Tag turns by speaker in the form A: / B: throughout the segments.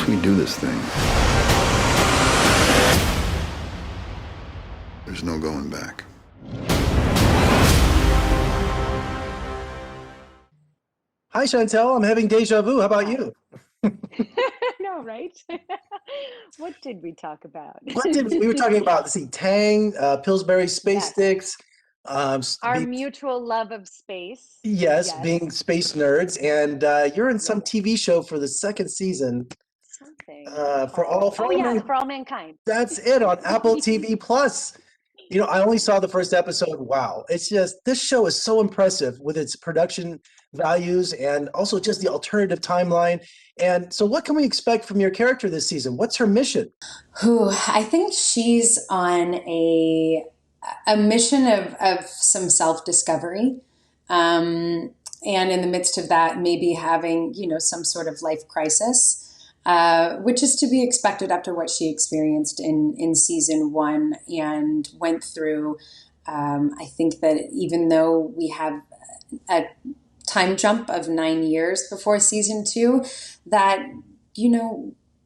A: Once we do this thing, there's no going back.
B: Hi, Chantel. I'm having deja vu. How about you?
C: No, right? What did we talk about?
B: What did we were talking about? Let's see, Tang, Pillsbury space
C: Yes.
B: sticks,
C: Our mutual love of space.
B: yes,
C: Yes.
B: being space nerds, and you're in some
C: Yes.
B: TV show for the second season.
C: Something
B: For
C: oh
B: all
C: yes,
B: man,
C: for all mankind.
B: that's it on Apple TV Plus. You know, I only saw the first episode. Wow, it's just this show is so impressive with its production values and also just the alternative timeline. And so, what can we expect from your character this season? What's her mission?
D: Who I think she's on a mission of some self discovery, and in the midst of that, maybe having some sort of life crisis. Which is to be expected after what she experienced in season one and went through. I think that even though we have a time jump of 9 years before season two, that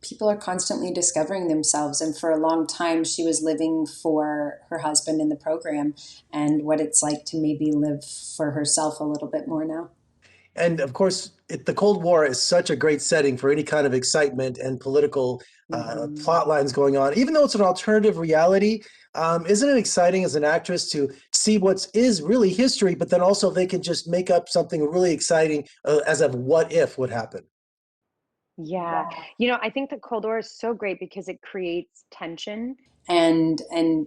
D: people are constantly discovering themselves. And for a long time, she was living for her husband in the program, and what it's like to maybe live for herself a little bit more now.
B: And of course, the Cold War is such a great setting for any kind of excitement and political plot lines going on. Even though it's an alternative reality, isn't it exciting as an actress to see what is really history, but then also they can just make up something really exciting as of what if would happen?
C: Yeah. I think the Cold War is so great because it creates tension.
D: And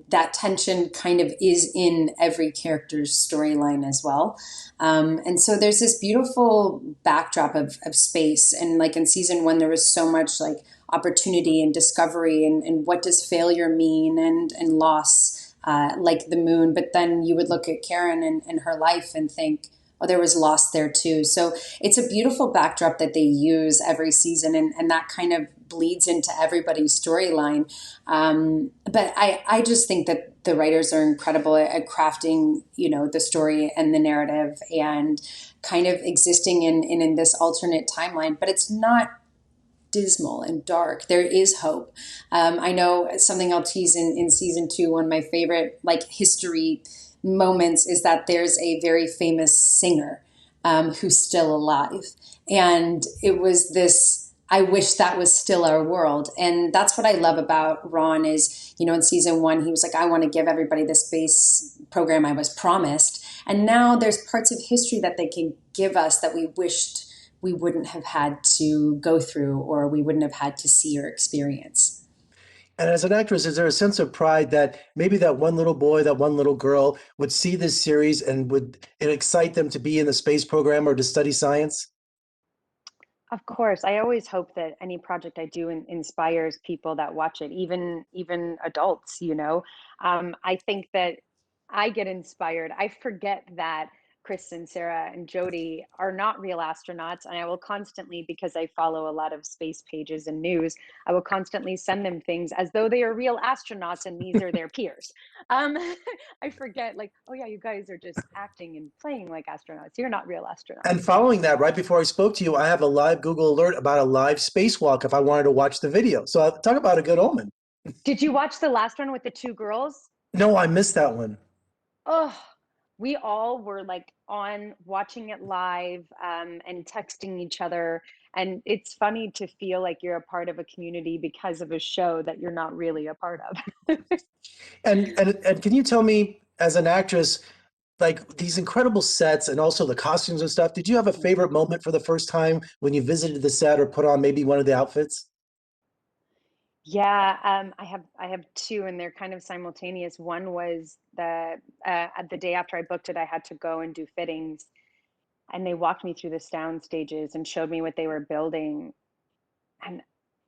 D: that tension kind of is in every character's storyline as well. And so there's this beautiful backdrop of space. And like in season one, there was so much like opportunity and discovery and what does failure mean and loss, like the moon. But then you would look at Karen and her life and think, oh, there was loss there too. So it's a beautiful backdrop that they use every season, and that kind of bleeds into everybody's storyline. But I just think that the writers are incredible at crafting, the story and the narrative and kind of existing in this alternate timeline. But it's not dismal and dark. There is hope. I know something I'll tease in season two, one of my favorite like history moments is that there's a very famous singer who's still alive. And it was this, I wish that was still our world. And that's what I love about Ron is, in season one, he was like, I want to give everybody the space program I was promised. And now there's parts of history that they can give us that we wished we wouldn't have had to go through or we wouldn't have had to see or experience.
B: And as an actress, is there a sense of pride that maybe that one little boy, that one little girl would see this series and would it excite them to be in the space program or to study science?
C: Of course, I always hope that any project I do inspires people that watch it, even adults. I think that I get inspired. I forget that Chris and Sarah and Jody are not real astronauts, and I will constantly, because I follow a lot of space pages and news, I will constantly send them things as though they are real astronauts and these are their peers. Um, I forget, like, oh yeah, you guys are just acting and playing like astronauts. You're not real
B: And
C: astronauts.
B: following that, right before I spoke to you, I have a live Google alert about a live spacewalk if I wanted to watch the video. So talk about a good omen.
C: Did you watch the last one with the two girls?
B: No, I missed that one.
C: Oh, we all were like on watching it live, and texting each other. And it's funny to feel like you're a part of a community because of a show that you're not really a part of.
B: And can you tell me, as an actress, like these incredible sets and also the costumes and stuff, did you have a favorite moment for the first time when you visited the set or put on maybe one of the outfits?
C: Yeah, I have two, and they're kind of simultaneous. One was the day after I booked it, I had to go and do fittings, and they walked me through the sound stages and showed me what they were building. And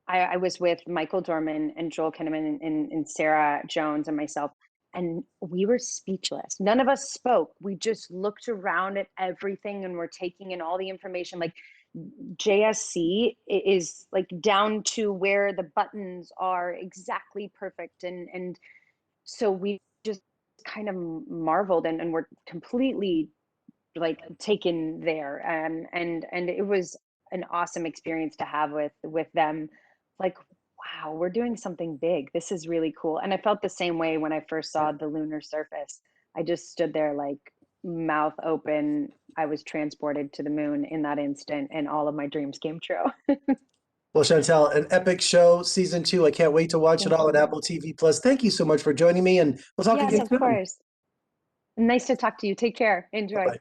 C: I was with Michael Dorman and Joel Kinnaman and Sarah Jones and myself, and we were speechless. None of us spoke. We just looked around at everything and we're taking in all the information. Like JSC is like down to where the buttons are exactly perfect. And so we just kind of marveled and were completely like taken there. And it was an awesome experience to have with them like, wow, we're doing something big. This is really cool. And I felt the same way when I first saw the lunar surface. I just stood there like mouth open. I was transported to the moon in that instant, and all of my dreams came true.
B: Well, Chantel, an epic show, season 2. I can't wait to watch it
C: Thank
B: all on
C: you.
B: Apple TV Plus. Thank you so much for joining me, and we'll talk
C: Yes,
B: again
C: of
B: soon.
C: course. Nice to talk to you. Take care. Enjoy.
B: Bye.